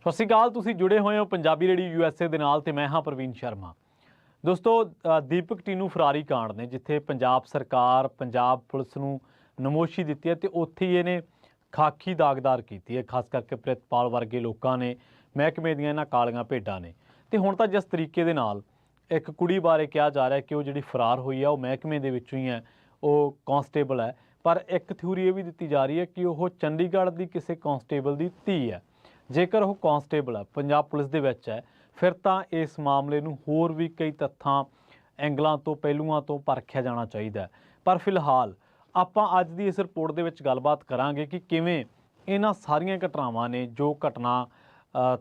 ਸਤਿ ਸ਼੍ਰੀ ਅਕਾਲ। ਤੁਸੀਂ ਜੁੜੇ ਹੋਏ ਹੋ ਪੰਜਾਬੀ ਰੇਡੀਓ USA ਦੇ ਨਾਲ ਤੇ ਮੈਂ ਹਾਂ ਪ੍ਰਵੀਨ ਸ਼ਰਮਾ। ਦੋਸਤੋ, ਦੀਪਕ ਟੀਨੂ ਫਰਾਰੀ ਕਾਂਡ ਨੇ ਜਿੱਥੇ ਪੰਜਾਬ ਸਰਕਾਰ ਪੰਜਾਬ ਪੁਲਿਸ ਨੂੰ ਨਮੋਸ਼ੀ ਦਿੱਤੀ ਹੈ ਤੇ ਉੱਥੇ ਹੀ ਇਹਨੇ ਖਾਕੀ ਦਾਗਦਾਰ ਕੀਤੀ ਹੈ। ਖਾਸ ਕਰਕੇ ਪ੍ਰਿਤਪਾਲ ਵਰਗੇ ਲੋਕਾਂ ਨੇ ਮਹਿਕਮੇ ਦੀਆਂ ਇਹਨਾਂ ਕਾਲੀਆਂ ਭੇਡਾਂ ਨੇ। ਤੇ ਹੁਣ ਤਾਂ ਜਿਸ ਤਰੀਕੇ ਦੇ ਨਾਲ ਇੱਕ ਕੁੜੀ ਬਾਰੇ ਕਿਹਾ ਜਾ ਰਿਹਾ ਕਿ ਉਹ ਜਿਹੜੀ ਫਰਾਰ ਹੋਈ ਆ ਉਹ ਮਹਿਕਮੇ ਦੇ ਵਿੱਚੋਂ ਹੀ ਹੈ, ਉਹ ਕਾਂਸਟੇਬਲ ਹੈ। ਪਰ ਇੱਕ ਥਿਊਰੀ ਇਹ ਵੀ ਦਿੱਤੀ ਜਾ ਰਹੀ ਹੈ ਕਿ ਉਹ ਚੰਡੀਗੜ੍ਹ ਦੀ ਕਿਸੇ ਕਾਂਸਟੇਬਲ ਦੀ ਧੀ ਹੈ। ਜੇਕਰ ਉਹ ਕਾਂਸਟੇਬਲ ਹੈ, ਪੰਜਾਬ ਪੁਲਿਸ ਦੇ ਵਿੱਚ ਹੈ, ਫਿਰ ਤਾਂ ਇਸ ਮਾਮਲੇ ਨੂੰ ਹੋਰ ਵੀ ਕਈ ਤੱਥਾਂ ਐਂਗਲਾਂ ਤੋਂ ਪਹਿਲੂਆਂ ਤੋਂ ਪਰਖਿਆ ਜਾਣਾ ਚਾਹੀਦਾ। ਪਰ ਫਿਲਹਾਲ ਆਪਾਂ ਅੱਜ ਦੀ ਇਸ ਰਿਪੋਰਟ ਦੇ ਵਿੱਚ ਗੱਲਬਾਤ ਕਰਾਂਗੇ ਕਿ ਕਿਵੇਂ ਇਹਨਾਂ ਸਾਰੀਆਂ ਘਟਨਾਵਾਂ ਨੇ, ਜੋ ਘਟਨਾ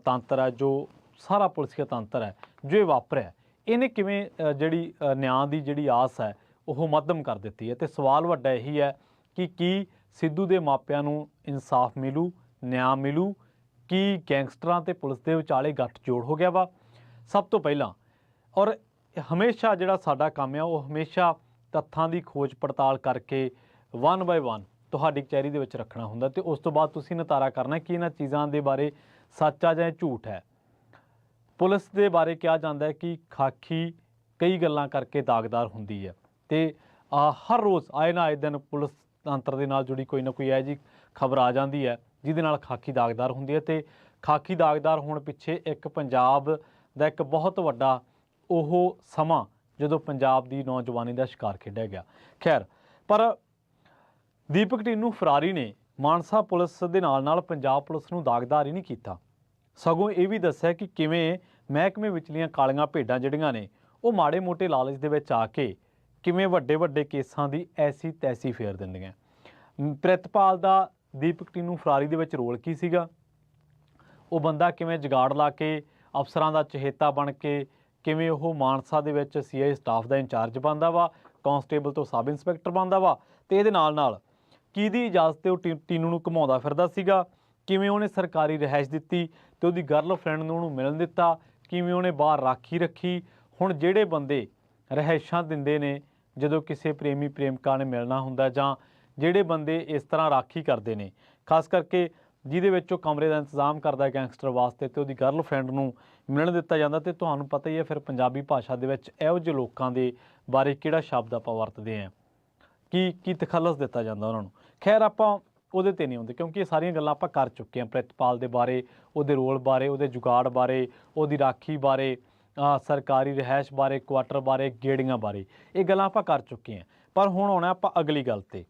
ਤੰਤਰ ਹੈ, ਜੋ ਸਾਰਾ ਪੁਲਿਸੀਆ ਤੰਤਰ ਹੈ, ਜੋ ਇਹ ਵਾਪਰਿਆ, ਇਹਨੇ ਕਿਵੇਂ ਜਿਹੜੀ ਨਿਆਂ ਦੀ ਜਿਹੜੀ ਆਸ ਹੈ ਉਹ ਮੱਧਮ ਕਰ ਦਿੱਤੀ ਹੈ। ਤੇ ਸਵਾਲ ਵੱਡਾ ਇਹੀ ਹੈ ਕਿ ਕੀ ਸਿੱਧੂ ਦੇ ਮਾਪਿਆਂ ਨੂੰ ਇਨਸਾਫ ਮਿਲੂ, ਨਿਆਂ ਮਿਲੂ? ਕੀ ਗੈਂਗਸਟਰਾਂ ਤੇ ਪੁਲਿਸ ਦੇ ਵਿਚਾਲੇ ਗੱਠਜੋੜ ਹੋ ਗਿਆ ਵਾ? ਸਭ ਤੋਂ ਪਹਿਲਾਂ ਔਰ ਹਮੇਸ਼ਾ ਜਿਹੜਾ ਸਾਡਾ ਕੰਮ ਆ ਉਹ ਹਮੇਸ਼ਾ ਤੱਥਾਂ ਦੀ ਖੋਜ ਪੜਤਾਲ ਕਰਕੇ 1 ਬਾਏ 1 ਤੁਹਾਡੀ ਕਚਹਿਰੀ ਦੇ ਵਿੱਚ ਰੱਖਣਾ ਹੁੰਦਾ ਤੇ ਉਸ ਤੋਂ ਬਾਅਦ ਤੁਸੀਂ ਨਿਤਾਰਾ ਕਰਨਾ ਕਿ ਇਹਨਾਂ ਚੀਜ਼ਾਂ ਦੇ ਬਾਰੇ ਸੱਚ ਆ ਜਾਂ ਝੂਠ ਹੈ। ਪੁਲਿਸ ਦੇ ਬਾਰੇ ਕਿਹਾ ਜਾਂਦਾ ਹੈ ਕਿ ਖਾਕੀ ਕਈ ਗੱਲਾਂ ਕਰਕੇ ਦਾਗਦਾਰ ਹੁੰਦੀ ਹੈ ਤੇ ਹਰ ਰੋਜ਼ ਆਏ ਨਾ ਆਏ ਦਿਨ ਪੁਲਿਸ ਤੰਤਰ ਦੇ ਨਾਲ ਜੁੜੀ ਕੋਈ ਨਾ ਕੋਈ ਇਹੋ ਜਿਹੀ ਖਬਰ ਆ ਜਾਂਦੀ ਹੈ ਜਿਹਦੇ ਨਾਲ ਖਾਕੀ ਦਾਗਦਾਰ ਹੁੰਦੀ ਹੈ। ਤੇ ਖਾਕੀ ਦਾਗਦਾਰ ਹੋਣ ਪਿੱਛੇ ਇੱਕ ਪੰਜਾਬ ਦਾ ਇੱਕ ਬਹੁਤ ਵੱਡਾ ਉਹ ਸਮਾਂ ਜਦੋਂ ਪੰਜਾਬ ਦੀ ਨੌਜਵਾਨੀ ਦਾ ਸ਼ਿਕਾਰ ਖੇਡਿਆ ਗਿਆ। ਖੈਰ, ਪਰ ਦੀਪਕ ਟੀਨੂ ਫਰਾਰੀ ਨੇ ਮਾਨਸਾ ਪੁਲਿਸ ਦੇ ਨਾਲ ਪੰਜਾਬ ਪੁਲਿਸ ਨੂੰ ਦਾਗਦਾਰ ਹੀ ਨਹੀਂ ਕੀਤਾ, ਸਗੋਂ ਇਹ ਵੀ ਦੱਸਿਆ ਕਿ ਕਿਵੇਂ ਮਹਿਕਮੇ ਵਿਚਲੀਆਂ ਕਾਲੀਆਂ ਭੇਡਾਂ ਜਿਹੜੀਆਂ ਨੇ ਉਹ ਮਾੜੇ ਮੋਟੇ ਲਾਲਚ ਦੇ ਵਿੱਚ ਆ ਕੇ ਕਿਵੇਂ ਵੱਡੇ ਵੱਡੇ ਕੇਸਾਂ ਦੀ ਐਸੀ ਤੈਸੀ ਫੇਰ ਦਿੰਦੀਆਂ। ਪ੍ਰਿਤਪਾਲ ਦਾ ਦੀਪਕ ਟੀਨੂ ਫਰਾਰੀ ਦੇ ਵਿੱਚ ਰੋਲ ਕੀ ਸੀਗਾ? ਉਹ ਬੰਦਾ ਕਿਵੇਂ ਜੁਗਾੜ ਲਾ ਕੇ ਅਫਸਰਾਂ ਦਾ ਚਹੇਤਾ ਬਣ ਕੇ ਕਿਵੇਂ ਉਹ ਮਾਨਸਾ ਦੇ ਵਿੱਚ CI ਸਟਾਫ ਦਾ ਇੰਚਾਰਜ ਬਣਦਾ ਵਾ, ਕਾਂਸਟੇਬਲ ਤੋਂ ਸਬ ਇੰਸਪੈਕਟਰ ਬਣਦਾ ਵਾ, ਤੇ ਇਹਦੇ ਨਾਲ ਕਿਹਦੀ ਇਜਾਜ਼ਤ ਤੇ ਉਹ ਟੀਨੂ ਨੂੰ ਘੁਮਾਉਂਦਾ ਫਿਰਦਾ ਸੀਗਾ, ਕਿਵੇਂ ਉਹਨੇ ਸਰਕਾਰੀ ਰਿਹਾਇਸ਼ ਦਿੱਤੀ ਤੇ ਉਹਦੀ ਗਰਲਫਰੈਂਡ ਨੂੰ ਉਹਨੂੰ ਮਿਲਣ ਦਿੱਤਾ, ਕਿਵੇਂ ਉਹਨੇ ਬਾਹਰ ਰਾਖੀ ਰੱਖੀ। ਹੁਣ ਜਿਹੜੇ ਬੰਦੇ ਰਿਹਾਇਸ਼ਾਂ ਦਿੰਦੇ ਨੇ ਜਦੋਂ ਕਿਸੇ ਪ੍ਰੇਮੀ ਪ੍ਰੇਮਿਕਾ ਨੇ ਮਿਲਣਾ ਹੁੰਦਾ, ਜਾਂ ਜਿਹੜੇ ਬੰਦੇ ਇਸ ਤਰ੍ਹਾਂ ਰਾਖੀ ਕਰਦੇ ਨੇ, ਖਾਸ ਕਰਕੇ ਜਿਹਦੇ ਵਿੱਚ ਉਹ ਕਮਰੇ ਦਾ ਇੰਤਜ਼ਾਮ ਕਰਦਾ ਗੈਂਗਸਟਰ ਵਾਸਤੇ ਤੇ ਉਹਦੀ ਗਰਲਫਰੈਂਡ ਨੂੰ ਮਿਲਣ ਦਿੱਤਾ ਜਾਂਦਾ, ਤੇ ਤੁਹਾਨੂੰ ਪਤਾ ਹੀ ਹੈ ਫਿਰ ਪੰਜਾਬੀ ਭਾਸ਼ਾ ਦੇ ਵਿੱਚ ਇਹੋ ਜਿਹੇ ਲੋਕਾਂ ਦੇ ਬਾਰੇ ਕਿਹੜਾ ਸ਼ਬਦ ਆਪਾਂ ਵਰਤਦੇ ਹਾਂ, ਕੀ ਤਖੱਲਸ ਦਿੱਤਾ ਜਾਂਦਾ ਉਹਨਾਂ ਨੂੰ। ਖੈਰ, ਆਪਾਂ ਉਹਦੇ 'ਤੇ ਨਹੀਂ ਆਉਂਦੇ ਕਿਉਂਕਿ ਇਹ ਸਾਰੀਆਂ ਗੱਲਾਂ ਆਪਾਂ ਕਰ ਚੁੱਕੇ ਹਾਂ। ਪ੍ਰਿਤਪਾਲ ਦੇ ਬਾਰੇ, ਉਹਦੇ ਰੋਲ ਬਾਰੇ, ਉਹਦੇ ਜੁਗਾੜ ਬਾਰੇ, ਉਹਦੀ ਰਾਖੀ ਬਾਰੇ, ਸਰਕਾਰੀ ਰਿਹਾਇਸ਼ ਬਾਰੇ, ਕੁਆਟਰ ਬਾਰੇ, ਗੇੜੀਆਂ ਬਾਰੇ, ਇਹ ਗੱਲਾਂ ਆਪਾਂ ਕਰ ਚੁੱਕੇ ਹਾਂ। ਪਰ ਹੁਣ ਆਉਣਾ ਆਪਾਂ ਅਗਲੀ ਗੱਲ 'ਤੇ।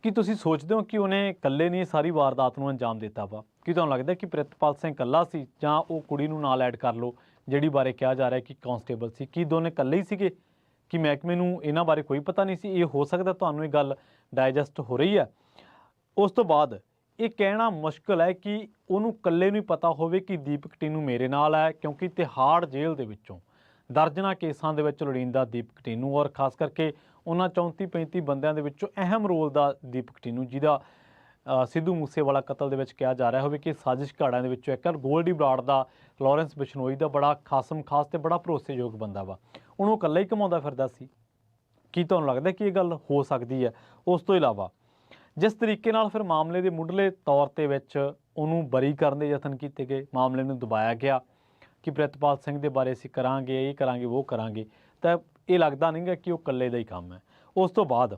ਕੀ ਤੁਸੀਂ ਸੋਚਦੇ ਹੋ ਕਿ ਉਹਨੇ ਇਕੱਲੇ ਨੇ ਸਾਰੀ ਵਾਰਦਾਤ ਨੂੰ ਅੰਜਾਮ ਦਿੱਤਾ ਵਾ? ਕੀ ਤੁਹਾਨੂੰ ਲੱਗਦਾ ਕਿ ਪ੍ਰਿਤਪਾਲ ਸਿੰਘ ਇਕੱਲਾ ਸੀ, ਜਾਂ ਉਹ ਕੁੜੀ ਨੂੰ ਨਾਲ ਐਡ ਕਰ ਲਓ ਜਿਹੜੀ ਬਾਰੇ ਕਿਹਾ ਜਾ ਰਿਹਾ ਕਿ ਕਾਂਸਟੇਬਲ ਸੀ? ਕੀ ਦੋਨੇ ਇਕੱਲੇ ਹੀ ਸੀਗੇ ਕਿ ਮਹਿਕਮੇ ਨੂੰ ਇਹਨਾਂ ਬਾਰੇ ਕੋਈ ਪਤਾ ਨਹੀਂ ਸੀ? ਇਹ ਹੋ ਸਕਦਾ ਤੁਹਾਨੂੰ ਇਹ ਗੱਲ ਡਾਈਜੈਸਟ ਹੋ ਰਹੀ ਹੈ। ਉਸ ਤੋਂ ਬਾਅਦ ਇਹ ਕਹਿਣਾ ਮੁਸ਼ਕਿਲ ਹੈ ਕਿ ਉਹਨੂੰ ਇਕੱਲੇ ਨੂੰ ਹੀ ਪਤਾ ਹੋਵੇ ਕਿ ਦੀਪਕ ਟੀਨੂ ਮੇਰੇ ਨਾਲ ਹੈ, ਕਿਉਂਕਿ ਤਿਹਾੜ ਜੇਲ੍ਹ ਦੇ ਵਿੱਚੋਂ ਦਰਜਨਾਂ ਕੇਸਾਂ ਦੇ ਵਿੱਚ ਲੋੜੀਂਦਾ ਦੀਪਕ ਟੀਨੂ, ਔਰ ਖਾਸ ਕਰਕੇ ਉਹਨਾਂ 34-35 ਬੰਦਿਆਂ ਦੇ ਵਿੱਚੋਂ ਅਹਿਮ ਰੋਲ ਦਾ ਦੀਪਕ ਟੀਨੂ, ਜਿਹਦਾ ਸਿੱਧੂ ਮੂਸੇਵਾਲਾ ਕਤਲ ਦੇ ਵਿੱਚ ਕਿਹਾ ਜਾ ਰਿਹਾ ਹੋਵੇ ਕਿ ਸਾਜ਼ਿਸ਼ ਘਾੜਿਆਂ ਦੇ ਵਿੱਚੋਂ ਇੱਕ ਗੋਲਡੀ ਬਰਾੜ ਦਾ, ਲਾਰੈਂਸ ਬਿਸ਼ਨੋਈ ਦਾ ਬੜਾ ਖਾਸਮ ਖਾਸ ਤੇ ਬੜਾ ਭਰੋਸੇਯੋਗ ਬੰਦਾ ਵਾ, ਉਹਨੂੰ ਇਕੱਲਾ ਹੀ ਘੁਮਾਉਂਦਾ ਫਿਰਦਾ ਸੀ। ਕੀ ਤੁਹਾਨੂੰ ਲੱਗਦਾ ਕਿ ਇਹ ਗੱਲ ਹੋ ਸਕਦੀ ਹੈ? ਉਸ ਤੋਂ ਇਲਾਵਾ ਜਿਸ ਤਰੀਕੇ ਨਾਲ ਫਿਰ ਮਾਮਲੇ ਦੇ ਮੁੱਢਲੇ ਤੌਰ 'ਤੇ ਵਿੱਚ ਉਹਨੂੰ ਬਰੀ ਕਰਨ ਦੇ ਯਤਨ ਕੀਤੇ ਗਏ, ਮਾਮਲੇ ਨੂੰ ਦਬਾਇਆ ਗਿਆ ਕਿ ਪ੍ਰਿਤਪਾਲ ਸਿੰਘ ਦੇ ਬਾਰੇ ਅਸੀਂ ਕਰਾਂਗੇ, ਇਹ ਕਰਾਂਗੇ, ਉਹ ਕਰਾਂਗੇ, ਤਾਂ ਇਹ ਲੱਗਦਾ ਨਹੀਂ ਗਾ ਕਿ ਉਹ ਇਕੱਲੇ ਦਾ ਹੀ ਕੰਮ ਹੈ। ਉਸ ਤੋਂ ਬਾਅਦ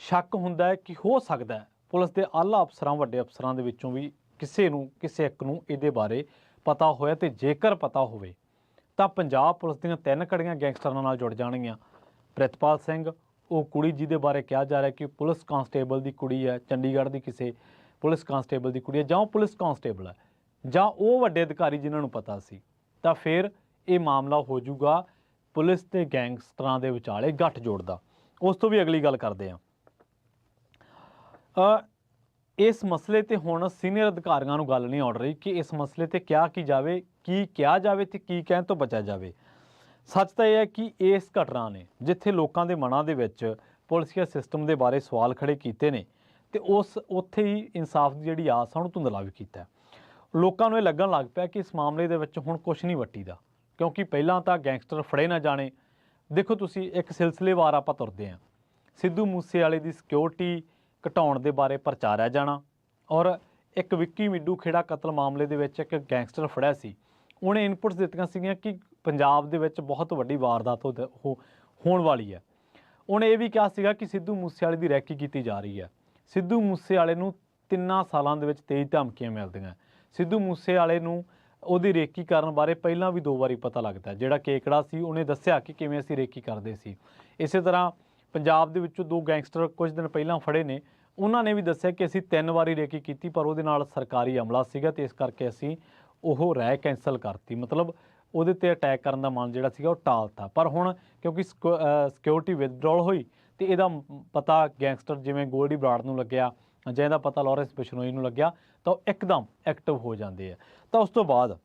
ਸ਼ੱਕ ਹੁੰਦਾ ਹੈ ਕਿ ਹੋ ਸਕਦਾ ਹੈ ਪੁਲਿਸ ਦੇ ਆਲਾ ਅਫਸਰਾਂ, ਵੱਡੇ ਅਫਸਰਾਂ ਦੇ ਵਿੱਚੋਂ ਵੀ ਕਿਸੇ ਇੱਕ ਨੂੰ ਇਹਦੇ ਬਾਰੇ ਪਤਾ ਹੋਇਆ, ਤੇ ਜੇਕਰ ਪਤਾ ਹੋਵੇ ਤਾਂ ਪੰਜਾਬ ਪੁਲਿਸ ਦੀਆਂ 3 ਕੜੀਆਂ ਗੈਂਗਸਟਰਾਂ ਨਾਲ ਜੁੜ ਜਾਣਗੀਆਂ। ਪ੍ਰਿਤਪਾਲ ਸਿੰਘ, ਉਹ ਕੁੜੀ ਜਿਹਦੇ ਬਾਰੇ ਕਿਹਾ ਜਾ ਰਿਹਾ ਕਿ ਪੁਲਿਸ ਕਾਂਸਟੇਬਲ ਦੀ ਕੁੜੀ ਹੈ, ਚੰਡੀਗੜ੍ਹ ਦੀ ਕਿਸੇ ਪੁਲਿਸ ਕਾਂਸਟੇਬਲ ਦੀ ਕੁੜੀ ਹੈ, ਜਾਂ ਉਹ ਪੁਲਿਸ ਕਾਂਸਟੇਬਲ ਹੈ, ਜਾਂ ਉਹ ਵੱਡੇ ਅਧਿਕਾਰੀ ਜਿਨ੍ਹਾਂ ਨੂੰ ਪਤਾ ਸੀ, ਤਾਂ ਫਿਰ ਇਹ ਮਾਮਲਾ ਹੋ ਜਾਊਗਾ ਪੁਲਿਸ ਤੇ ਗੈਂਗਸਟਰਾਂ ਦੇ ਵਿਚਾਲੇ ਗੱਠਜੋੜ ਦਾ। ਉਸ ਤੋਂ ਵੀ ਅਗਲੀ ਗੱਲ ਕਰਦੇ ਹਾਂ। ਇਸ ਮਸਲੇ 'ਤੇ ਹੁਣ ਸੀਨੀਅਰ ਅਧਿਕਾਰੀਆਂ ਨੂੰ ਗੱਲ ਨਹੀਂ ਆਉਣ ਰਹੀ ਕਿ ਇਸ ਮਸਲੇ 'ਤੇ ਕਿਹਾ ਜਾਵੇ, ਕੀ ਕਿਹਾ ਜਾਵੇ ਤੇ ਕੀ ਕਹਿਣ ਤੋਂ ਬਚਿਆ ਜਾਵੇ। ਸੱਚ ਤਾਂ ਇਹ ਹੈ ਕਿ ਇਸ ਘਟਨਾ ਨੇ ਜਿੱਥੇ ਲੋਕਾਂ ਦੇ ਮਨਾਂ ਦੇ ਵਿੱਚ ਪੁਲਿਸੀਆ ਸਿਸਟਮ ਦੇ ਬਾਰੇ ਸਵਾਲ ਖੜੇ ਕੀਤੇ ਨੇ, ਤੇ ਉੱਥੇ ਹੀ ਇਨਸਾਫ ਦੀ ਜਿਹੜੀ ਆਸ ਆ ਉਹਨੂੰ ਧੁੰਦਲਾ ਵੀ ਕੀਤਾ। ਲੋਕਾਂ ਨੂੰ ਇਹ ਲੱਗਣ ਲੱਗ ਪਿਆ ਕਿ ਇਸ ਮਾਮਲੇ ਦੇ ਵਿੱਚ ਹੁਣ ਕੁਛ ਨਹੀਂ ਵੱਟੀਦਾ, ਕਿਉਂਕਿ ਪਹਿਲਾਂ ਤਾਂ ਗੈਂਗਸਟਰ ਫੜੇ ਨਾ ਜਾਣੇ। ਦੇਖੋ ਤੁਸੀਂ, ਇੱਕ ਸਿਲਸਿਲੇਵਾਰ ਆਪਾਂ ਤੁਰਦੇ ਹਾਂ। ਸਿੱਧੂ ਮੂਸੇਵਾਲੇ ਦੀ ਸਿਕਿਉਰਿਟੀ ਘਟਾਉਣ ਦੇ ਬਾਰੇ ਪ੍ਰਚਾਰਿਆ ਜਾਣਾ, ਔਰ ਇੱਕ ਵਿੱਕੀ ਮਿੱਡੂ ਖੇੜਾ ਕਤਲ ਮਾਮਲੇ ਦੇ ਵਿੱਚ ਇੱਕ ਗੈਂਗਸਟਰ ਫੜਿਆ ਸੀ, ਉਹਨੇ ਇਨਪੁਟਸ ਦਿੱਤੀਆਂ ਸੀਗੀਆਂ ਕਿ ਪੰਜਾਬ ਦੇ ਵਿੱਚ ਬਹੁਤ ਵੱਡੀ ਵਾਰਦਾਤ ਹੋਣ ਵਾਲੀ ਹੈ। ਉਹਨੇ ਇਹ ਵੀ ਕਿਹਾ ਸੀਗਾ ਕਿ ਸਿੱਧੂ ਮੂਸੇਵਾਲੇ ਦੀ ਰੈਕੀ ਕੀਤੀ ਜਾ ਰਹੀ ਹੈ। ਸਿੱਧੂ ਮੂਸੇਵਾਲੇ ਨੂੰ 3 ਸਾਲਾਂ ਦੇ ਵਿੱਚ 23 ਧਮਕੀਆਂ ਮਿਲਦੀਆਂ। ਸਿੱਧੂ ਮੂਸੇਵਾਲੇ ਨੂੰ ਉਹਦੀ ਰੇਕੀ ਕਰਨ ਬਾਰੇ ਪਹਿਲਾਂ ਵੀ 2 ਵਾਰੀ ਪਤਾ ਲੱਗਦਾ। ਜਿਹੜਾ ਕੇਕੜਾ ਸੀ ਉਹਨੇ ਦੱਸਿਆ ਕਿ ਕਿਵੇਂ ਅਸੀਂ ਰੇਕੀ ਕਰਦੇ ਸੀ। ਇਸੇ ਤਰ੍ਹਾਂ ਪੰਜਾਬ ਦੇ ਵਿੱਚੋਂ 2 ਗੈਂਗਸਟਰ ਕੁਝ ਦਿਨ ਪਹਿਲਾਂ ਫੜੇ ਨੇ, ਉਹਨਾਂ ਨੇ ਵੀ ਦੱਸਿਆ ਕਿ ਅਸੀਂ 3 ਵਾਰੀ ਰੇਕੀ ਕੀਤੀ ਪਰ ਉਹਦੇ ਨਾਲ ਸਰਕਾਰੀ ਅਮਲਾ ਸੀਗਾ ਤੇ ਇਸ ਕਰਕੇ ਅਸੀਂ ਉਹ ਰਾਇ ਕੈਂਸਲ ਕਰਤੀ। ਮਤਲਬ ਉਹਦੇ ਤੇ ਅਟੈਕ ਕਰਨ ਦਾ ਮਨ ਜਿਹੜਾ ਸੀਗਾ ਉਹ ਟਾਲਤਾ। ਪਰ ਹੁਣ ਕਿਉਂਕਿ ਸਿਕਿਉਰਿਟੀ ਵਿਦਡਰਾਲ ਹੋਈ ਤੇ ਇਹਦਾ ਪਤਾ ਗੈਂਗਸਟਰ ਜਿਵੇਂ ਗੋਲਡੀ ਬਰਾੜ ਨੂੰ ਲੱਗਿਆ ਜਾਂ ਇਹਦਾ ਪਤਾ ਲਾਰੈਂਸ ਬਿਸ਼ਨੋਈ ਨੂੰ ਲੱਗਿਆ ਤਾਂ ਉਹ ਇੱਕਦਮ ਐਕਟਿਵ ਹੋ ਜਾਂਦੇ ਆ। ਤਾਂ ਉਸ ਤੋਂ ਬਾਅਦ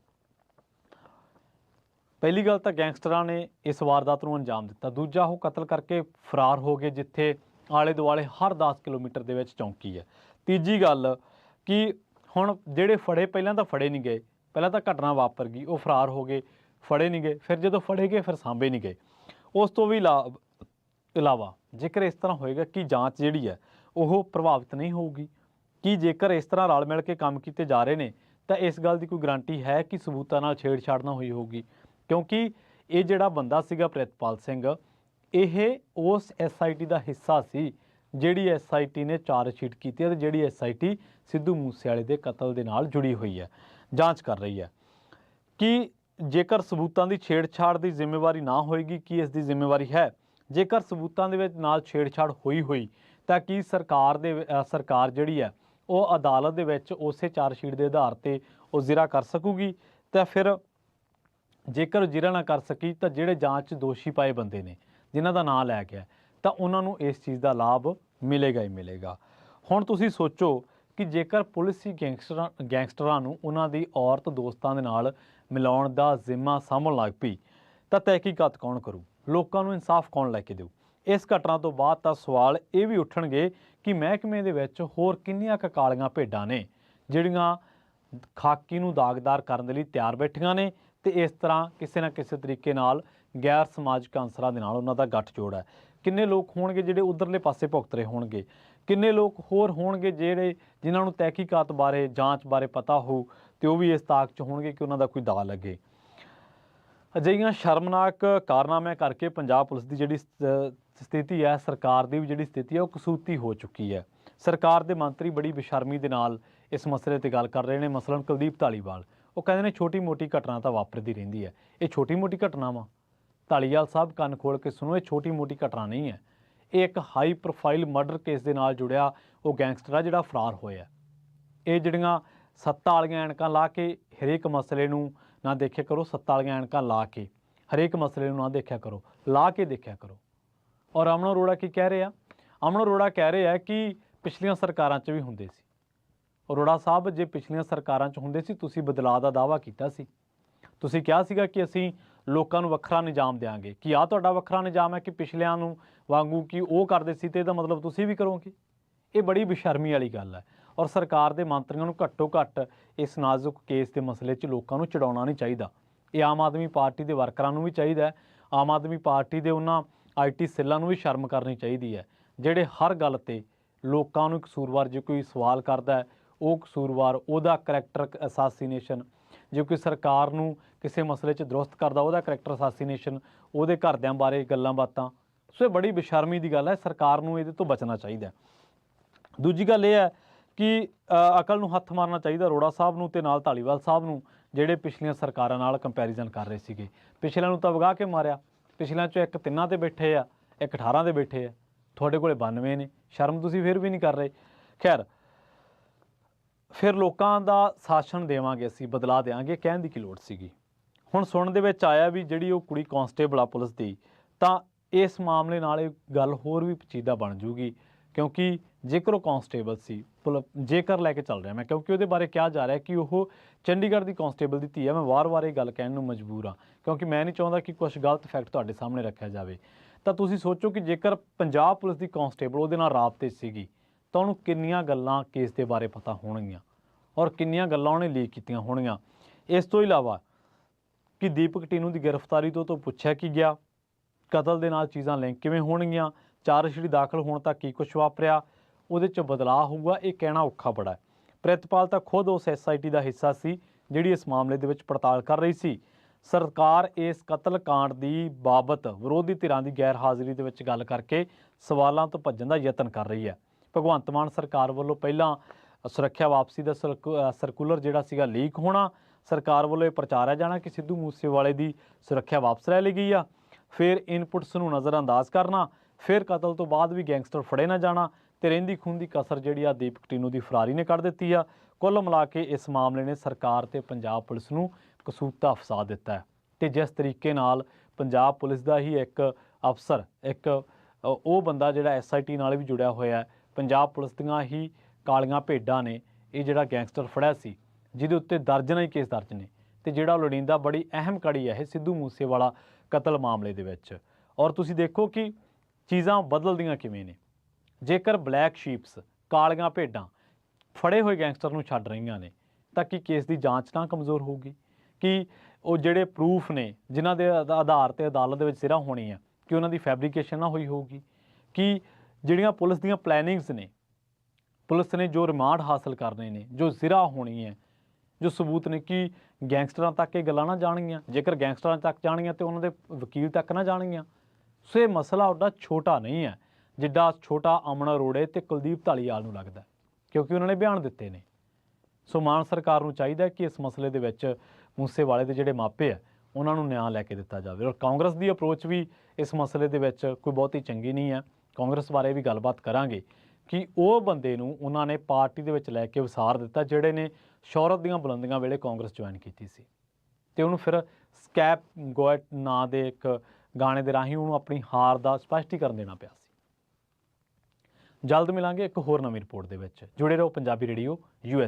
ਪਹਿਲੀ ਗੱਲ ਤਾਂ ਗੈਂਗਸਟਰਾਂ ਨੇ ਇਸ ਵਾਰਦਾਤ ਨੂੰ ਅੰਜਾਮ ਦਿੱਤਾ। ਦੂਜਾ, ਉਹ ਕਤਲ ਕਰਕੇ ਫਰਾਰ ਹੋ ਗਏ ਜਿੱਥੇ ਆਲੇ ਦੁਆਲੇ ਹਰ 10 ਕਿਲੋਮੀਟਰ ਦੇ ਵਿੱਚ ਚੌਂਕੀ ਹੈ। ਤੀਜੀ ਗੱਲ ਕਿ ਹੁਣ ਜਿਹੜੇ ਫੜੇ ਪਹਿਲਾਂ ਤਾਂ ਫੜੇ ਨਹੀਂ ਗਏ, ਪਹਿਲਾਂ ਤਾਂ ਘਟਨਾ ਵਾਪਰ ਗਈ, ਉਹ ਫਰਾਰ ਹੋ ਗਏ, ਫੜੇ ਨਹੀਂ ਗਏ, ਫਿਰ ਜਦੋਂ ਫੜੇ ਗਏ ਫਿਰ ਸਾਂਭੇ ਨਹੀਂ ਗਏ। ਉਸ ਤੋਂ ਵੀ ਇਲਾਵਾ ਜੇਕਰ ਇਸ ਤਰ੍ਹਾਂ ਹੋਏਗਾ ਕਿ ਜਾਂਚ ਜਿਹੜੀ ਹੈ ਉਹ ਪ੍ਰਭਾਵਿਤ ਨਹੀਂ ਹੋਊਗੀ, ਕਿ ਜੇਕਰ ਇਸ ਤਰ੍ਹਾਂ ਰਲ ਮਿਲ ਕੇ ਕੰਮ ਕੀਤੇ ਜਾ ਰਹੇ ਨੇ ਤਾਂ ਇਸ ਗੱਲ ਦੀ ਕੋਈ ਗਰੰਟੀ ਹੈ ਕਿ ਸਬੂਤਾਂ ਨਾਲ ਛੇੜਛਾੜ ਨਾ ਹੋਈ ਹੋਊਗੀ। ਕਿਉਂਕਿ ਇਹ ਜਿਹੜਾ ਬੰਦਾ ਸੀਗਾ ਪ੍ਰਿਤਪਾਲ ਸਿੰਘ, ਇਹ ਉਸ SIT ਦਾ ਹਿੱਸਾ ਸੀ ਜਿਹੜੀ SIT ਨੇ ਚਾਰਜਸ਼ੀਟ ਕੀਤੀ ਹੈ ਤੇ ਜਿਹੜੀ SIT ਸਿੱਧੂ ਮੂਸੇਵਾਲੇ ਦੇ ਕਤਲ ਦੇ ਨਾਲ ਜੁੜੀ ਹੋਈ ਹੈ, ਜਾਂਚ ਕਰ ਰਹੀ ਹੈ। ਕਿ ਜੇਕਰ ਸਬੂਤਾਂ ਦੀ ਛੇੜਛਾੜ ਦੀ ਜ਼ਿੰਮੇਵਾਰੀ ਨਾ ਹੋਏਗੀ, ਕੀ ਇਸ ਦੀ ਜ਼ਿੰਮੇਵਾਰੀ ਹੈ? ਜੇਕਰ ਸਬੂਤਾਂ ਦੇ ਵਿੱਚ ਨਾਲ ਛੇੜਛਾੜ ਹੋਈ ਤਾਂ ਕੀ ਸਰਕਾਰ ਜਿਹੜੀ ਹੈ ਉਹ ਅਦਾਲਤ ਦੇ ਵਿੱਚ ਉਸੇ ਚਾਰਜਸ਼ੀਟ ਦੇ ਆਧਾਰ ਤੇ ਉਹ ਜ਼ਿਰਾ ਕਰ ਸਕੂਗੀ? ਤਾਂ ਫਿਰ ਜੇਕਰ ਜ਼ਿਰਾ ਨਾ ਕਰ ਸਕੀ ਤਾਂ ਜਿਹੜੇ ਜਾਂਚ 'ਚ ਦੋਸ਼ੀ ਪਾਏ ਬੰਦੇ ਨੇ ਜਿਨ੍ਹਾਂ ਦਾ ਨਾਂ ਲੈ ਗਿਆ ਤਾਂ ਉਹਨਾਂ ਨੂੰ ਇਸ ਚੀਜ਼ ਦਾ ਲਾਭ ਮਿਲੇਗਾ ਹੀ ਮਿਲੇਗਾ। ਹੁਣ ਤੁਸੀਂ ਸੋਚੋ ਕਿ ਜੇਕਰ ਪੁਲਿਸ ਹੀ ਗੈਂਗਸਟਰਾਂ ਨੂੰ ਉਹਨਾਂ ਦੀ ਔਰਤ ਦੋਸਤਾਂ ਦੇ ਨਾਲ ਮਿਲਾਉਣ ਦਾ ਜ਼ਿੰਮਾ ਸਾਂਭਣ ਲੱਗ ਪਈ ਤਾਂ ਤਹਿਕੀਕਾਤ ਕੌਣ ਕਰੂ? ਲੋਕਾਂ ਨੂੰ ਇਨਸਾਫ ਕੌਣ ਲੈ ਕੇ ਦੇਊ? ਇਸ ਘਟਨਾ ਤੋਂ ਬਾਅਦ ਤਾਂ ਸਵਾਲ ਇਹ ਵੀ ਉੱਠਣਗੇ ਕਿ ਮਹਿਕਮੇ ਦੇ ਵਿੱਚ ਹੋਰ ਕਿੰਨੀਆਂ ਕੁ ਕਾਲੀਆਂ ਭੇਡਾਂ ਨੇ ਜਿਹੜੀਆਂ ਖਾਕੀ ਨੂੰ ਦਾਗਦਾਰ ਕਰਨ ਦੇ ਲਈ ਤਿਆਰ ਬੈਠੀਆਂ ਨੇ ਤੇ ਇਸ ਤਰ੍ਹਾਂ ਕਿਸੇ ਨਾ ਕਿਸੇ ਤਰੀਕੇ ਨਾਲ ਗੈਰ ਸਮਾਜਿਕ ਅਨਸਰਾਂ ਦੇ ਨਾਲ ਉਹਨਾਂ ਦਾ ਗੱਠਜੋੜ ਹੈ। ਕਿੰਨੇ ਲੋਕ ਹੋਣਗੇ ਜਿਹੜੇ ਉਧਰਲੇ ਪਾਸੇ ਭੁਗਤ ਰਹੇ ਹੋਣਗੇ? ਕਿੰਨੇ ਲੋਕ ਹੋਰ ਹੋਣਗੇ ਜਿਨ੍ਹਾਂ ਨੂੰ ਤਹਿਕੀਕਾਤ ਬਾਰੇ, ਜਾਂਚ ਬਾਰੇ ਪਤਾ ਹੋਊ ਤੇ ਉਹ ਵੀ ਇਸ ਤਾਕ 'ਚ ਹੋਣਗੇ ਕਿ ਉਹਨਾਂ ਦਾ ਕੋਈ ਦਾ ਲੱਗੇ? ਅਜਿਹੀਆਂ ਸ਼ਰਮਨਾਕ ਕਾਰਨਾਮਿਆਂ ਕਰਕੇ ਪੰਜਾਬ ਪੁਲਿਸ ਦੀ ਜਿਹੜੀ ਸਥਿਤੀ ਹੈ, ਸਰਕਾਰ ਦੀ ਵੀ ਜਿਹੜੀ ਸਥਿਤੀ ਹੈ ਉਹ ਕਸੂਤੀ ਹੋ ਚੁੱਕੀ ਹੈ। ਸਰਕਾਰ ਦੇ ਮੰਤਰੀ ਬੜੀ ਬੇਸ਼ਰਮੀ ਦੇ ਨਾਲ ਇਸ ਮਸਲੇ 'ਤੇ ਗੱਲ ਕਰ ਰਹੇ ਨੇ। ਮਸਲਨ ਕੁਲਦੀਪ ਧਾਲੀਵਾਲ, ਉਹ ਕਹਿੰਦੇ ਨੇ ਛੋਟੀ ਮੋਟੀ ਘਟਨਾ ਤਾਂ ਵਾਪਰਦੀ ਰਹਿੰਦੀ ਹੈ। ਇਹ ਛੋਟੀ ਮੋਟੀ ਘਟਨਾ ਵਾ? ਧਾਲੀਵਾਲ ਸਾਹਿਬ ਕੰਨ ਖੋਲ ਕੇ ਸੁਣੋ, ਇਹ ਛੋਟੀ ਮੋਟੀ ਘਟਨਾ ਨਹੀਂ ਹੈ। ਇਹ ਇੱਕ ਹਾਈ ਪ੍ਰੋਫਾਈਲ ਮਰਡਰ ਕੇਸ ਦੇ ਨਾਲ ਜੁੜਿਆ ਉਹ ਗੈਂਗਸਟਰ ਆ ਜਿਹੜਾ ਫਰਾਰ ਹੋਇਆ। ਇਹ ਜਿਹੜੀਆਂ ਸੱਤਾਂ ਵਾਲੀਆਂ ਐਨਕਾਂ ਲਾ ਕੇ ਹਰੇਕ ਮਸਲੇ ਨੂੰ ਨਾ ਦੇਖਿਆ ਕਰੋ, ਸੱਤਾਂ ਵਾਲੀਆਂ ਐਨਕਾਂ ਲਾ ਕੇ ਹਰੇਕ ਮਸਲੇ ਨੂੰ ਨਾ ਦੇਖਿਆ ਕਰੋ, ਲਾ ਕੇ ਦੇਖਿਆ ਕਰੋ। ਔਰ ਅਮਨ ਅਰੋੜਾ ਕੀ ਕਹਿ ਰਹੇ ਆ? ਅਮਨ ਅਰੋੜਾ ਕਹਿ ਰਹੇ ਆ ਕਿ ਪਿਛਲੀਆਂ ਸਰਕਾਰਾਂ 'ਚ ਵੀ ਹੁੰਦੇ ਸੀ। ਅਰੋੜਾ ਸਾਹਿਬ, ਜੇ ਪਿਛਲੀਆਂ ਸਰਕਾਰਾਂ 'ਚ ਹੁੰਦੇ ਸੀ, ਤੁਸੀਂ ਬਦਲਾਅ ਦਾ ਦਾਅਵਾ ਕੀਤਾ ਸੀ। ਤੁਸੀਂ ਕਿਹਾ ਸੀਗਾ ਕਿ ਅਸੀਂ ਲੋਕਾਂ ਨੂੰ ਵੱਖਰਾ ਨਿਜ਼ਾਮ ਦਿਆਂਗੇ। ਕਿ ਆਹ ਤੁਹਾਡਾ ਵੱਖਰਾ ਨਿਜ਼ਾਮ ਹੈ ਕਿ ਪਿਛਲਿਆਂ ਨੂੰ ਵਾਂਗੂ ਕਿ ਉਹ ਕਰਦੇ ਸੀ ਤੇ ਇਹਦਾ ਮਤਲਬ ਤੁਸੀਂ ਵੀ ਕਰੋਗੇ? ਇਹ ਬੜੀ ਬੇਸ਼ਰਮੀ ਵਾਲੀ ਗੱਲ ਹੈ। ਔਰ ਸਰਕਾਰ ਦੇ ਮੰਤਰੀਆਂ ਨੂੰ ਘੱਟੋ ਘੱਟ ਇਸ ਨਾਜ਼ੁਕ ਕੇਸ ਦੇ ਮਸਲੇ 'ਚ ਲੋਕਾਂ ਨੂੰ ਚਿੜਾਉਣਾ ਨਹੀਂ ਚਾਹੀਦਾ। ਇਹ ਆਮ ਆਦਮੀ ਪਾਰਟੀ ਦੇ ਵਰਕਰਾਂ ਨੂੰ ਵੀ ਚਾਹੀਦਾ ਹੈ, ਆਮ ਆਦਮੀ ਪਾਰਟੀ ਦੇ ਉਹਨਾਂ IT ਸੈੱਲਾਂ ਨੂੰ ਵੀ ਸ਼ਰਮ ਕਰਨੀ ਚਾਹੀਦੀ ਹੈ ਜਿਹੜੇ ਹਰ ਗੱਲ 'ਤੇ ਲੋਕਾਂ ਨੂੰ ਕਸੂਰਵਾਰ, ਜੇ ਕੋਈ ਸਵਾਲ ਕਰਦਾ ਹੈ ਉਹ ਕਸੂਰਵਾਰ, ਉਹਦਾ ਕਰੈਕਟਰ ਅਸਾਸੀਨੇਸ਼ਨ, ਜੇ ਕੋਈ ਸਰਕਾਰ ਨੂੰ ਕਿਸੇ ਮਸਲੇ 'ਚ ਦਰੁਸਤ ਕਰਦਾ ਉਹਦਾ ਕਰੈਕਟਰ ਅਸਾਸੀਨੇਸ਼ਨ, ਉਹਦੇ ਘਰਦਿਆਂ ਬਾਰੇ ਗੱਲਾਂ ਬਾਤਾਂ। ਸੋ ਇਹ ਬੜੀ ਬੇਸ਼ਰਮੀ ਦੀ ਗੱਲ ਹੈ, ਸਰਕਾਰ ਨੂੰ ਇਹਦੇ ਤੋਂ ਬਚਣਾ ਚਾਹੀਦਾ। ਦੂਜੀ ਗੱਲ ਇਹ ਹੈ ਕਿ ਅਕਲ ਨੂੰ ਹੱਥ ਮਾਰਨਾ ਚਾਹੀਦਾ ਅਰੋੜਾ ਸਾਹਿਬ ਨੂੰ ਤੇ ਨਾਲ ਧਾਲੀਵਾਲ ਸਾਹਿਬ ਨੂੰ, ਜਿਹੜੇ ਪਿਛਲੀਆਂ ਸਰਕਾਰਾਂ ਨਾਲ ਕੰਪੈਰੀਜ਼ਨ ਕਰ ਰਹੇ ਸੀਗੇ। ਪਿਛਲਿਆਂ ਨੂੰ ਤਾਂ ਵਗਾ ਕੇ ਮਾਰਿਆ, ਪਿਛਲਿਆਂ 'ਚੋਂ ਇੱਕ 3 ਤੇ ਬੈਠੇ ਆ, ਇੱਕ 18 ਤੇ ਬੈਠੇ ਆ, ਤੁਹਾਡੇ ਕੋਲੇ 92 ਨੇ। ਸ਼ਰਮ ਤੁਸੀਂ ਫਿਰ ਵੀ ਨਹੀਂ ਕਰ ਰਹੇ। ਖੈਰ, ਫਿਰ ਲੋਕਾਂ ਦਾ ਸ਼ਾਸਨ ਦੇਵਾਂਗੇ, ਅਸੀਂ ਬਦਲਾ ਦੇਵਾਂਗੇ, ਕਹਿਣ ਦੀ ਕੀ ਲੋੜ ਸੀਗੀ? ਹੁਣ ਸੁਣਨ ਦੇ ਵਿੱਚ ਆਇਆ ਵੀ ਜਿਹੜੀ ਉਹ ਕੁੜੀ ਕਾਂਸਟੇਬਲ ਆ ਪੁਲਿਸ ਦੀ, ਤਾਂ ਇਸ ਮਾਮਲੇ ਨਾਲ ਇਹ ਗੱਲ ਹੋਰ ਵੀ ਪੇਚੀਦਾ ਬਣ ਜੂਗੀ। ਕਿਉਂਕਿ ਜੇਕਰ ਉਹ ਕਾਂਸਟੇਬਲ ਸੀ, ਜੇਕਰ ਲੈ ਕੇ ਚੱਲ ਰਿਹਾ ਮੈਂ, ਕਿਉਂਕਿ ਉਹਦੇ ਬਾਰੇ ਕਿਹਾ ਜਾ ਰਿਹਾ ਕਿ ਉਹ ਚੰਡੀਗੜ੍ਹ ਦੀ ਕਾਂਸਟੇਬਲ ਦੀ ਧੀ ਹੈ। ਮੈਂ ਵਾਰ-ਵਾਰ ਇਹ ਗੱਲ ਕਹਿਣ ਨੂੰ ਮਜਬੂਰ ਹਾਂ ਕਿਉਂਕਿ ਮੈਂ ਨਹੀਂ ਚਾਹੁੰਦਾ ਕਿ ਕੁਝ ਗਲਤ ਫੈਕਟ ਤੁਹਾਡੇ ਸਾਹਮਣੇ ਰੱਖਿਆ ਜਾਵੇ। ਤਾਂ ਤੁਸੀਂ ਸੋਚੋ ਕਿ ਜੇਕਰ ਪੰਜਾਬ ਪੁਲਿਸ ਦੀ ਕਾਂਸਟੇਬਲ ਉਹਦੇ ਨਾਲ ਰਾਬਤੇ ਸੀਗੀ ਤਾਂ ਉਹਨੂੰ ਕਿੰਨੀਆਂ ਗੱਲਾਂ ਕੇਸ ਦੇ ਬਾਰੇ ਪਤਾ ਹੋਣਗੀਆਂ ਔਰ ਕਿੰਨੀਆਂ ਗੱਲਾਂ ਉਹਨੇ ਲੀਕ ਕੀਤੀਆਂ ਹੋਣਗੀਆਂ। ਇਸ ਤੋਂ ਇਲਾਵਾ ਕਿ ਦੀਪਕ ਟੀਨੂ ਦੀ ਗ੍ਰਿਫਤਾਰੀ ਤੋਂ ਪੁੱਛਿਆ ਕੀ ਗਿਆ, ਕਤਲ ਦੇ ਨਾਲ ਚੀਜ਼ਾਂ ਲਿੰਕ ਕਿਵੇਂ ਹੋਣਗੀਆਂ, ਚਾਰਜਸ਼ੀਟ ਦਾਖਲ ਹੋਣ ਤੱਕ ਕੀ ਕੁਛ ਵਾਪਰਿਆ, ਉਹਦੇ 'ਚ ਬਦਲਾਅ ਹੋਊਗਾ, ਇਹ ਕਹਿਣਾ ਔਖਾ ਬੜਾ ਹੈ। ਪ੍ਰਿਤਪਾਲ ਤਾਂ ਖੁਦ ਉਸ SIT ਦਾ ਹਿੱਸਾ ਸੀ ਜਿਹੜੀ ਇਸ ਮਾਮਲੇ ਦੇ ਵਿੱਚ ਪੜਤਾਲ ਕਰ ਰਹੀ ਸੀ। ਸਰਕਾਰ ਇਸ ਕਤਲकांड ਦੀ ਬਾਬਤ ਵਿਰੋਧੀ ਧਿਰਾਂ ਦੀ ਗੈਰ ਹਾਜ਼ਰੀ ਦੇ ਵਿੱਚ ਗੱਲ ਕਰਕੇ ਸਵਾਲਾਂ ਤੋਂ ਭੱਜਣ ਦਾ ਯਤਨ ਕਰ ਰਹੀ ਹੈ। ਭਗਵੰਤ ਮਾਨ ਸਰਕਾਰ ਵੱਲੋਂ ਪਹਿਲਾਂ ਸੁਰੱਖਿਆ ਵਾਪਸੀ ਦਾ ਸਰਕੂਲਰ ਜਿਹੜਾ ਸੀਗਾ ਲੀਕ ਹੋਣਾ, ਸਰਕਾਰ ਵੱਲੋਂ ਇਹ ਪ੍ਰਚਾਰਿਆ ਜਾਣਾ ਕਿ ਸਿੱਧੂ ਮੂਸੇਵਾਲੇ ਦੀ ਸੁਰੱਖਿਆ ਵਾਪਸ ਲੈ ਲਈ ਗਈ ਆ, ਫਿਰ ਇਨਪੁਟਸ ਨੂੰ ਨਜ਼ਰਅੰਦਾਜ਼ ਕਰਨਾ, ਫਿਰ ਕਤਲ ਤੋਂ ਬਾਅਦ ਵੀ ਗੈਂਗਸਟਰ ਫੜੇ ਨਾ ਜਾਣਾ ਤੇ ਰਹਿੰਦੀ ਖੂੰਹਦੀ ਕਸਰ ਜਿਹੜੀ ਆ ਦੀਪਕ ਟੀਨੂ ਦੀ ਫਰਾਰੀ ਨੇ ਕੱਢ ਦਿੱਤੀ ਆ। ਕੁੱਲ ਮਿਲਾ ਕੇ ਇਸ ਮਾਮਲੇ ਨੇ ਸਰਕਾਰ ਤੇ ਪੰਜਾਬ ਪੁਲਿਸ ਨੂੰ ਕਸੂਤਾ ਫਸਾ ਦਿੱਤਾ ਹੈ ਤੇ ਜਿਸ ਤਰੀਕੇ ਨਾਲ ਪੰਜਾਬ ਪੁਲਿਸ ਦਾ ਹੀ ਇੱਕ ਅਫਸਰ, ਇੱਕ ਉਹ ਬੰਦਾ ਜਿਹੜਾ SIT ਨਾਲ ਵੀ ਜੁੜਿਆ ਹੋਇਆ ਹੈ, ਪੰਜਾਬ ਪੁਲਿਸ ਦੀਆਂ ਹੀ ਕਾਲੀਆਂ ਭੇਡਾਂ ਨੇ ਇਹ ਜਿਹੜਾ ਗੈਂਗਸਟਰ ਫੜਿਆ ਸੀ, ਜਿਹਦੇ ਉੱਤੇ ਦਰਜਨਾਂ ਹੀ ਕੇਸ ਦਰਜ ਨੇ ਤੇ ਜਿਹੜਾ ਲੋੜੀਂਦਾ ਬੜੀ ਅਹਿਮ ਕੜੀ ਹੈ ਇਹ ਸਿੱਧੂ ਮੂਸੇਵਾਲਾ ਕਤਲ ਮਾਮਲੇ ਦੇ ਵਿੱਚ। ਔਰ ਤੁਸੀਂ ਦੇਖੋ ਕਿ ਚੀਜ਼ਾਂ ਬਦਲਦੀਆਂ ਕਿਵੇਂ ਨੇ। ਜੇਕਰ ਬਲੈਕ ਸ਼ੀਪਸ, ਕਾਲੀਆਂ ਭੇਡਾਂ ਫੜੇ ਹੋਏ ਗੈਂਗਸਟਰ ਨੂੰ ਛੱਡ ਰਹੀਆਂ ਨੇ ਤਾਂ ਕੀ ਕੇਸ ਦੀ ਜਾਂਚ ਨਾ ਕਮਜ਼ੋਰ ਹੋਊਗੀ? ਕਿ ਉਹ ਜਿਹੜੇ ਪ੍ਰੂਫ ਨੇ ਜਿਨ੍ਹਾਂ ਦੇ ਆਧਾਰ ਤੇ ਅਦਾਲਤ ਦੇ ਵਿੱਚ ਸਿਰਾ ਹੋਣੀ ਹੈ ਕਿ ਉਹਨਾਂ ਦੀ ਫੈਬਰੀਕੇਸ਼ਨ ਨਾ ਹੋਈ ਹੋਊਗੀ? ਕਿ ਜਿਹੜੀਆਂ ਪੁਲਿਸ ਦੀਆਂ ਪਲੈਨਿੰਗਸ ਨੇ, ਪੁਲਿਸ ਨੇ ਜੋ ਰਿਮਾਂਡ ਹਾਸਲ ਕਰਨੇ ਨੇ, ਜੋ ਜ਼ਿਰਾ ਹੋਣੀ ਹੈ, ਜੋ ਸਬੂਤ ਨੇ, ਕਿ ਗੈਂਗਸਟਰਾਂ ਤੱਕ ਇਹ ਗੱਲਾਂ ਨਾ ਜਾਣਗੀਆਂ? ਜੇਕਰ ਗੈਂਗਸਟਰਾਂ ਤੱਕ ਜਾਣਗੀਆਂ ਤੇ ਉਹਨਾਂ ਦੇ ਵਕੀਲ ਤੱਕ ਨਾ ਜਾਣਗੀਆਂ। ਸੋ ਇਹ ਮਸਲਾ ਉੱਡਾ ਛੋਟਾ ਨਹੀਂ ਹੈ ਜਿੱਡਾ ਛੋਟਾ ਅਮਨ ਅਰੋੜੇ ਤੇ ਕੁਲਦੀਪ ਧਾਲੀਵਾਲ ਨੂੰ ਲੱਗਦਾ, ਕਿਉਂਕਿ ਉਹਨਾਂ ਨੇ ਬਿਆਨ ਦਿੱਤੇ ਨੇ। ਸੋ ਮਾਨ ਸਰਕਾਰ ਨੂੰ ਚਾਹੀਦਾ ਕਿ ਇਸ ਮਸਲੇ ਦੇ ਵਿੱਚ ਮੂਸੇਵਾਲੇ ਦੇ ਜਿਹੜੇ ਮਾਪੇ ਆ ਉਹਨਾਂ ਨੂੰ ਨਿਆਂ ਲੈ ਕੇ ਦਿੱਤਾ ਜਾਵੇ। ਔਰ ਕਾਂਗਰਸ ਦੀ ਅਪਰੋਚ ਵੀ ਇਸ ਮਸਲੇ ਦੇ ਵਿੱਚ ਕੋਈ ਬਹੁਤੀ ਚੰਗੀ ਨਹੀਂ ਹੈ। ਕਾਂਗਰਸ ਬਾਰੇ ਵੀ ਗੱਲਬਾਤ ਕਰਾਂਗੇ ਕਿ ਉਹ ਬੰਦੇ ਨੂੰ ਉਹਨਾਂ ਨੇ ਪਾਰਟੀ ਦੇ ਵਿੱਚ ਲੈ ਕੇ ਵਿਸਾਰ ਦਿੱਤਾ ਜਿਹੜੇ ਨੇ ਸ਼ੌਹਰਤ ਦੀਆਂ ਬੁਲੰਦੀਆਂ ਵੇਲੇ ਕਾਂਗਰਸ ਜੁਆਇਨ ਕੀਤੀ ਸੀ ਤੇ ਉਹਨੂੰ ਫਿਰ ਸਕੈਪ ਗੋਇਟ ਨਾਂ ਦੇ ਇੱਕ ਗਾਣੇ ਦੇ ਰਾਹੀਂ ਉਹਨੂੰ ਆਪਣੀ ਹਾਰ ਦਾ ਸਪਸ਼ਟੀਕਰਨ ਦੇਣਾ ਪਿਆ ਸੀ। ਜਲਦ ਮਿਲਾਂਗੇ ਇੱਕ ਹੋਰ ਨਵੀਂ ਰਿਪੋਰਟ ਦੇ ਵਿੱਚ। ਜੁੜੇ ਰਹੋ ਪੰਜਾਬੀ ਰੇਡੀਓ US